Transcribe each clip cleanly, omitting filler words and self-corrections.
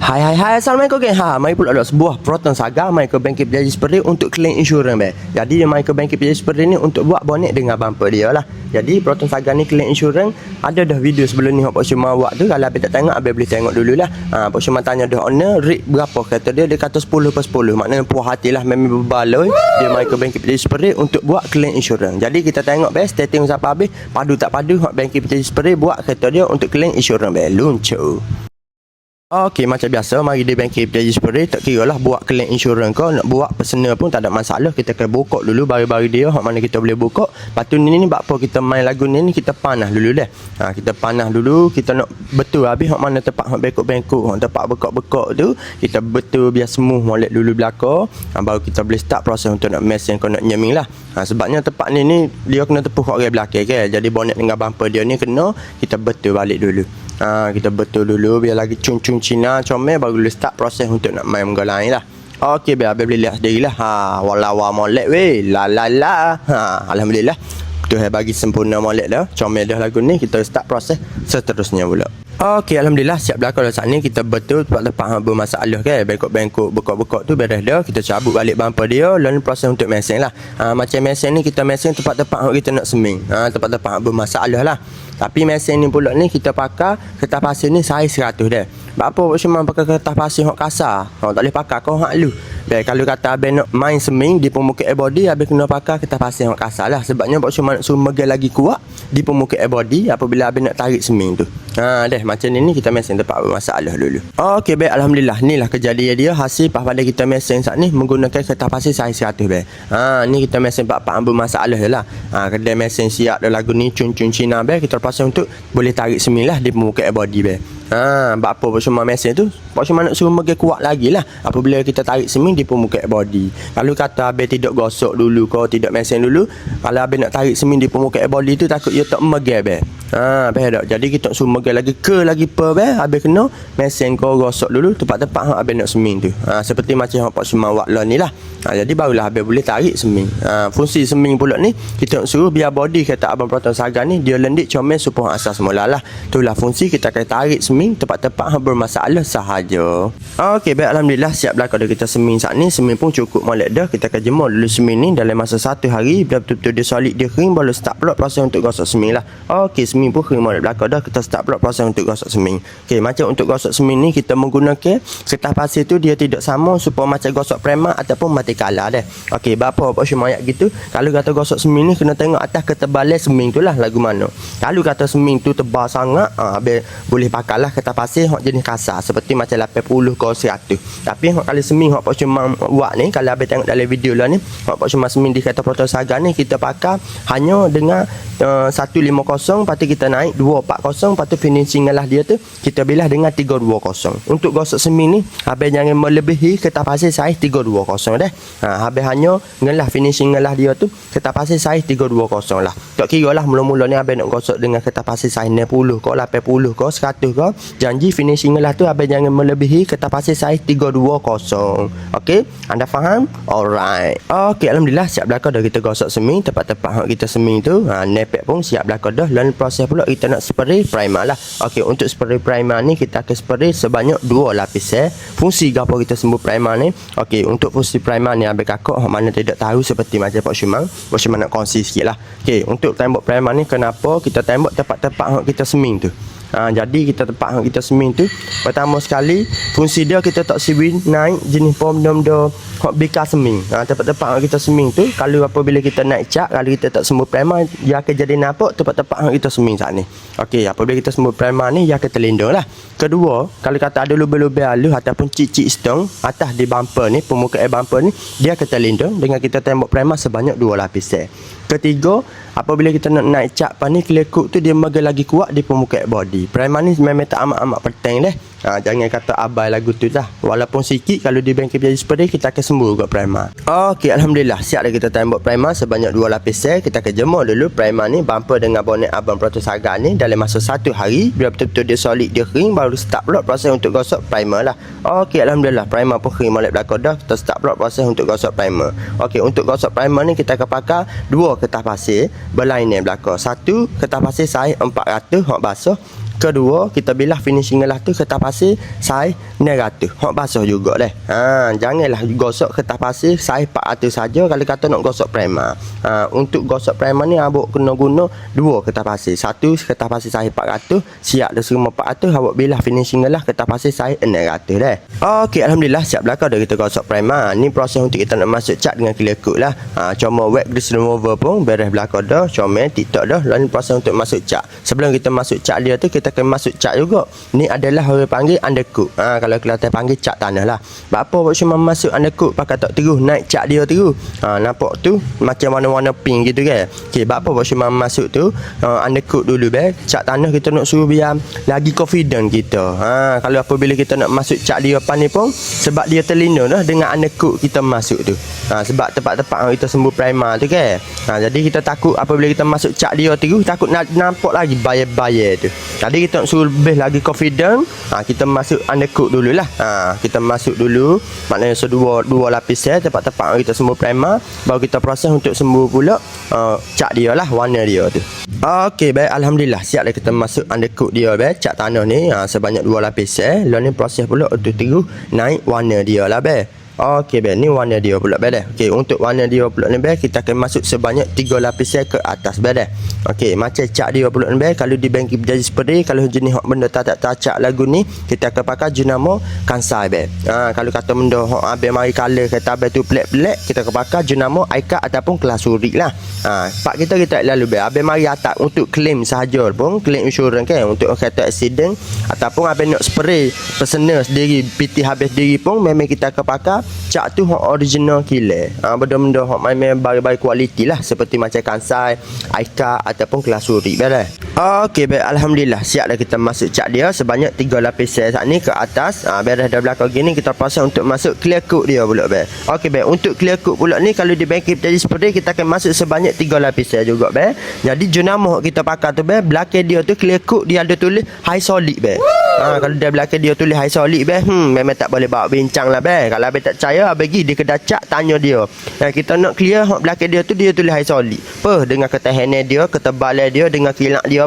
Hai, Assalamualaikum geng. Mari pula ada sebuah Proton Saga Michael Bangkit Berjaya Seperti untuk claim insurans be. Jadi Michael Bangkit Berjaya Seperti ni untuk buat bonet dengan bumper dia lah. Jadi Proton Saga ni claim insurans ada dah video sebelum ni hok Pak Syuma buat tu. Kalau abang tak tengok abang boleh tengok dululah. Pak Syuma tanya dah owner rate berapa, kata dia kata 10/10. Maknanya puas hatilah memang berbaloi dia Michael Bangkit Berjaya Seperti untuk buat claim insurans. Jadi kita tengok be, stay tune sampai habis. Padu tak padu hok Bangkit Berjaya Seperti buat kata dia untuk claim insurans be. Luncur. Okey, macam biasa mari di Bangkit Berjaya Seperti, tak kira lah buat claim insurans kau nak buat personal pun tak ada masalah. Kita kena buka dulu bari-bari dia hak mana kita boleh buka. Lepas tu ni buat apa kita main lagu ni kita panah dulu dah. Kita panah dulu, kita nak betul habis hak mana tempat hak bengkok-bengkok, hak tempat bekak-bekak tu kita betul biar smooth molek dulu belakang. Baru kita boleh start proses untuk nak mesin kau nak nyeming lah. Sebabnya tempat ni dia kena tepuh kat orang belakang kan. Jadi bonnet dengan bumper dia ni kena kita betul balik dulu. Kita betul dulu biar lagi cung-cung Cina comel baru boleh start proses untuk nak main muka lain lah. Okey, biar boleh lihat sendiri lah. Walawa molek weh. Alhamdulillah. Tuhan bagi sempurna molek dah. Comel dah lagu ni. Kita start proses seterusnya pula. Okey, Alhamdulillah siap belakang dah saat ni. Kita betul tempat-tempat bermasalah kan. Bengkok-bengkok, bekok-bekok tu beres dah. Kita cabut balik bumper dia. Lalu proses untuk mesin lah. Macam mesin ni kita mesin tempat-tempat kita nak seming. Tempat-tempat bermasalah lah. Tapi mesin ni pula ni kita pakai kertas pasir ni saiz 100 dah. Apa cuma pakai kertas pasir hok kasar. Tak boleh pakai kau hak lu. Baik, kalau kata abang nak main seming di pemuka body, abang kena pakai kertas pasir hok kasar lah. Sebabnya pak cuma nak suruh megang lagi kuat di pemuka body apabila abang nak tarik seming tu. Dah macam ni kita mesin tempat bermasalah dulu. Okey, baik, alhamdulillah inilah kejadian dia hasil pas pada kita mesin saat ni menggunakan kertas pasir saiz 100 baik. Ni kita mesin pak-pak bermasalah lah. Kedai mesin siap dah lagu ni cun-cun Cina baik. Kita pasal untuk boleh tarik seming lah di pemuka body baik. Apa cuma mesin tu pak cuma nak suruh megang kuat lagi lah apabila kita tarik seming di pemuka body. Kalau kata abang tidak gosok dulu kau tidak mesin dulu, kalau abang nak tarik seming di pemuka body tu takut dia tak megang baik. Faham tak? Jadi kita suruh megang lagi per baik. Abang kena mesin kau gosok dulu tempat-tempat hak abang nak seming tu. Seperti macam hak pak cuma buat lah ni lah. Jadi barulah abang boleh tarik seming. Fungsi seming pula ni kita nak suruh biar body kata abang Proton Saga ni dia lendik comel supaya asas semula lah. Itulah fungsi kita akan tarik seming tempat-tempat yang bermasalah sahaja. Okey, baik, alhamdulillah siap belakang dah kita seming saat ni. Seming pun cukup molek dah. Kita akan jemur dulu seming ni dalam masa 1 hari biar betul-betul dia solid, dia kering, baru start pula proses untuk gosok seming lah. Okey, seming pun kering molek belakang dah. Kita start pula proses untuk gosok seming. Okey, macam untuk gosok seming ni kita menggunakan kertas pasir tu dia tidak sama supaya macam gosok Prima ataupun mati kala dah. Okey, berapa pak cuma ayat gitu. Kalau kata gosok seming ni kena tengok atas ketebalan seming tu lah lagu mana. Kalau kata seming tu tebal sangat, abang boleh pakailah kertas pasir hok jenis kasar seperti macam 80 ke 100. Tapi hok kali seming hok pak cuma buat ni, kalau abang tengok dalam video lah ni, hok pak cuma seming di kertas Proton Saga ni kita pakai hanya dengan 150, lepas tu kita naik 240, lepas tu finishing lah dia tu kita bilah dengan 320. Untuk gosok seming ni abang jangan melebihi kertas pasir saiz 320 dah. Abang hanya ngelah finishing lah dia tu kertas pasir saiz 320 lah. Tak kira lah mula-mula ni abang nak gosok dengan kertas pasir saiz 60 ke 80 ke 100 ke, janji finishing lah tu abang jangan melebihi kertas pasir saiz 320. Okey, anda faham? Alright. Okey, alhamdulillah siap belakang dah kita gosok seming tempat-tempat kita seming tu. Nepek pun siap belakang dah. Lalu proses pula kita nak spray primer lah. Okey, untuk spray primer ni kita akan spray sebanyak 2 lapis. Fungsi gapo kita sembuh primer ni? Okey, untuk fungsi primer ni abang kakak mana tidak tahu seperti macam Pak Syumang nak kongsi sikit lah. Okey, untuk tembok primer ni kenapa kita tembok tempat-tempat kita seming tu. Jadi kita tempat kita seming tu pertama sekali fungsi dia kita tak siwin naik jenis pom dom hot bika seming. Tempat-tempat kita seming tu kalau apabila kita naik cat, kalau kita tak sembuh primer dia akan jadi nampak tempat-tempat kita seming saat ni. Okey, apabila kita sembuh primer ni dia akan terlindung lah. Kedua, kalau kata ada lubang-lubang halus ataupun cicit stone atas di bumper ni, permukaan bumper ni dia akan terlindung dengan kita tembok primer sebanyak 2 lapis. Ketiga, apabila kita nak naik cat ni kelekuk tu dia megang lagi kuat di permukaan body. Primer ni memang tak amat-amat penting dah. Jangan kata abai lagu tu dah. Walaupun sikit kalau di Bangkit Berjaya Seperti kita akan sembuh kat primer. Okey, alhamdulillah siap dah kita tembok primer sebanyak 2 lapis. Kita akan jemur dulu primer ni bumper dengan bonet abang Proton Saga ni dalam masa 1 hari biar betul-betul dia solid, dia kering, baru start pula proses untuk gosok primer lah. Okey, alhamdulillah primer pun kering molek belakang dah. Kita start pula proses untuk gosok primer. Okey, untuk gosok primer ni kita akan pakai 2 kertas pasir berlainan belakang. 1 kertas pasir saiz 400 hok basah. Kedua, kita bilah finishing lah tu kertas pasir saiz 900. Hak basuh juga deh. Janganlah gosok kertas pasir saiz 400 saja kalau kata nak gosok primer. Untuk gosok primer ni abang kena guna 2 kertas pasir. Satu kertas pasir saiz 400, siap dah semua 400, abang bilah finishing lah kertas pasir saiz 900 deh. Okey, alhamdulillah siap belaka dah kita gosok primer. Ni proses untuk kita nak masuk cat dengan clear coat lah. Cuma wet grease remover pun beres belaka dah, comel TikTok dah. Lalu proses untuk masuk cat. Sebelum kita masuk cat dia tu, kita akan masuk cat juga. Ni adalah orang panggil undercoat. Kalau Kelantan panggil cat tanah lah. Apa buat cuma masuk undercoat pakai tak terus naik cat dia tu. Nampak tu macam warna-warna pink gitu kan. Okey, apa buat cuma masuk tu undercoat dulu cat tanah kita nak suruh biar lagi confident kita. Kalau apabila kita nak masuk cat dia depan ni pun sebab dia terlindung dah dengan undercoat kita masuk tu. Sebab tempat-tempat kita sembuh primer tu kan. Jadi kita takut apabila kita masuk cat dia tu takut nampak lagi bayar-bayar tu. Jadi kita nak suruh lebih lagi confident, kita masuk undercoat dululah. Kita masuk dulu, maknanya dua lapisan tempat-tempat kita sembuh primer, baru kita proses untuk sembuh pula cat dia lah, warna dia tu. Okey, baik, alhamdulillah siap dah kita masuk undercoat dia cat tanah ni sebanyak 2 lapisan. Lalu ni proses pula untuk terus naik warna dia lah Okey ni warna dia pula dah. Okey, untuk warna dia pula ni kita akan masuk sebanyak 3 lapisan ke atas dah. Okey, macam cat dia pula ni kalau di Bengkel Berjaya Spray, kalau jenis hak benda tak cat lagu ni kita akan pakai jenama kansai kalau kata benda hak abang mari color kata abang tu pelik-pelik, kita akan pakai jenama ikat ataupun kelasurik lah. Pak kita lalu abang mari atak untuk claim sahaja pun, claim insurans kan, untuk kata accident ataupun abang nak spray personal sendiri, PT habis sendiri pun memang kita akan pakai cat tu hak original killer. Benda-benda hak main baik-baik kualiti lah, seperti macam kansai, Aika ataupun kelasurik Okey, baik, alhamdulillah siap dah kita masuk cat dia sebanyak 3 lapisan saat ni ke atas. Beres dah belakang gini kita proses untuk masuk clear coat dia pula Okey, baik, untuk clear coat pula ni kalau di Bengkel Berjaya Spray kita akan masuk sebanyak 3 lapisan juga Jadi jenama kita pakai tu belakang dia tu clear coat dia ada tulis high solid kalau dia belakang dia tulis high solid memang tak boleh bawa bincang lah kalau abang tak percaya abang pergi dia kedai cat tanya dia. Kita nak clear hak belakang dia tu dia tulis high solid. Dengan ketahanan dia, ketebalan dia, dengan kilat dia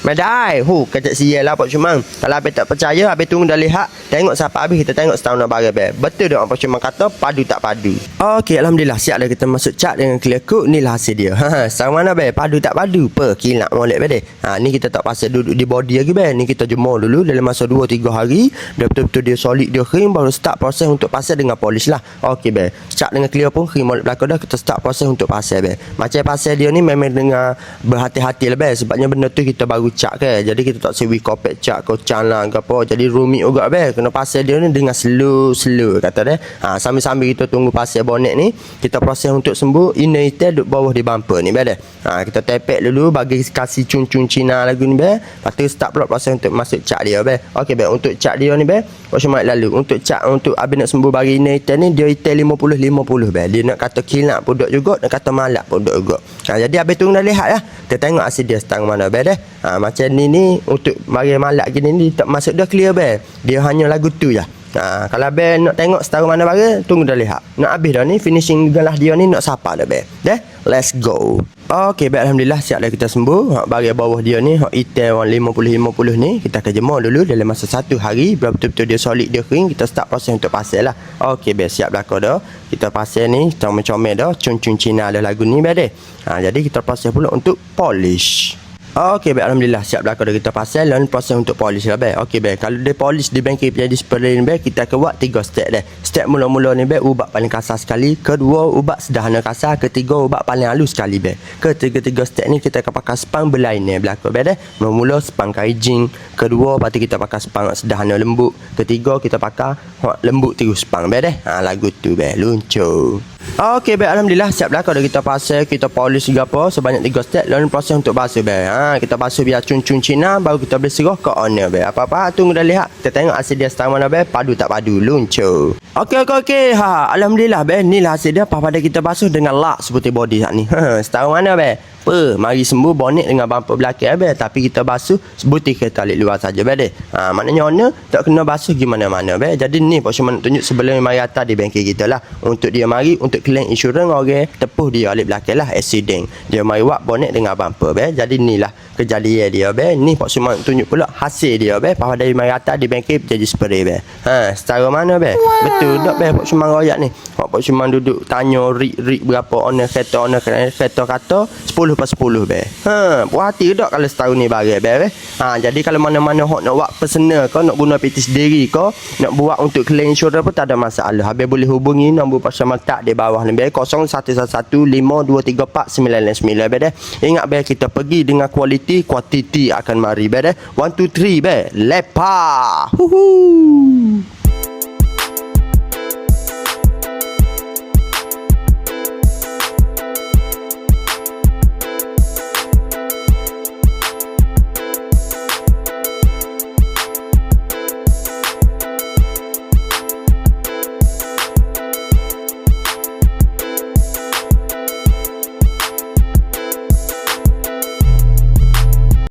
Medai, kacak sial lah Pak Cumang. Kalau abang tak percaya, abang tunggu dah lihat. Tengok siapa habis, kita tengok setahun nak barang betul tak Pak Cumang kata, padu tak padu. Okey, alhamdulillah siap dah kita masuk cat dengan clear coat. Ni lah hasil dia. Setahun mana padu tak padu. Kilat molek ni kita tak pasal duduk di body lagi ni kita jemur dulu dalam masa 2-3 hari. Dah betul-betul dia solid, dia kering, baru start proses untuk pasal dengan polish lah. Okey cat dengan clear pun kering molek belakang dah, kita start proses untuk pasal Macam pasal dia ni memang dengan berhati-hati lah sebabnya benda tu kita baru cat ke, jadi kita tak sewi kopek cat kocan lah ke apa, jadi rumit juga kena pasal dia ni dengan slow kata dia. Sambil-sambil kita tunggu pasal bonet ni, kita proses untuk sembuh inner duduk bawah di bumper ni kita tepek dulu bagi kasih cun-cun Cina lagu ni lepas tu start pula proses untuk masuk cat dia Okey untuk cat dia ni macam lalu untuk cat untuk abang nak sembuh bagi inner ni dia item 50-50 dia nak kata kilat pun duduk juga, nak kata malak pun duduk juga. Jadi abang tunggu dah lihat lah, kita tengok hasil dia setang mana macam ni untuk bagi malak gini ni tak masuk dah clear dia hanya lagu tu je. Kalau abang nak tengok setara mana barang, tunggu dah lihat. Nak habis dah ni, finishing galah dia ni nak sapa dah let's go. Okey, alhamdulillah siap dah kita sembuh. Bahagian bawah dia ni hak item 50-50 ni kita akan jemur dulu dalam masa 1 hari. Betul-betul dia solid, dia kering, kita start proses untuk pasal lah. Okey, siap belakang dah. Kita pasal ni comel-comel dah, cun-cun Cina dah lagu ni jadi kita proses pula untuk polish. Okey, alhamdulillah siap belakang dah kita pasal dan proses untuk polish lah Okey, kalau dia polish di Bengkel Berjaya Spray ni kita akan buat 3 step Step mula-mula ni ubat paling kasar sekali, kedua ubat sederhana kasar, ketiga ubat paling halus sekali Ketiga-tiga step ni kita akan pakai spang berlainan belakang Mula-mula spang kaijing, kedua lepas tu kita pakai spang sederhana lembut, ketiga kita pakai lembut terus spang lagu tu luncur. Okey, alhamdulillah siap belakang dah kita pasal, kita polish juga apa sebanyak 3 step. Lalu proses untuk basuh kita basuh biar cun-cun Cina, baru kita boleh serah ke owner apa-apa tunggu dah lihat, kita tengok hasil dia setang mana padu tak padu, luncur. Okey, alhamdulillah ni lah hasil dia pada kita basuh dengan lak seperti body saat ni. Setang mana mari sembuh bonet dengan bumper belakang tapi kita basuh sebutir kereta alik luar saja maknanya owner tak kena basuh gimana-mana jadi ni Pak Syuman nak tunjuk sebelum mari atas di bengkel kita lah, untuk dia mari untuk untuk claim insurans orang tepuh dia alik belakang lah accident. Dia mai buat bonet dengan bumper be. Jadi inilah kejadian dia be. Ni Pak Suman tunjuk pula hasil dia be. Pasal dari mai atas di bangkit jadi spray be. Secara mana be? Betul tak be Pak Suman royak ni? Pak Suman duduk tanya rik berapa owner kereta kata 10 per 10 be. Puas hati tak kalau setahun ni barang be. Jadi kalau mana-mana hok nak buat personal kau nak guna PT sendiri kau nak buat untuk claim insurans pun tak ada masalah. Habis boleh hubungi nombor Pak Suman tak di bawah ni be 0111523999 be deh. Ingat be kita pergi dengan kualiti akan mari be deh. 1 2 3 be. Lepa. Huhu.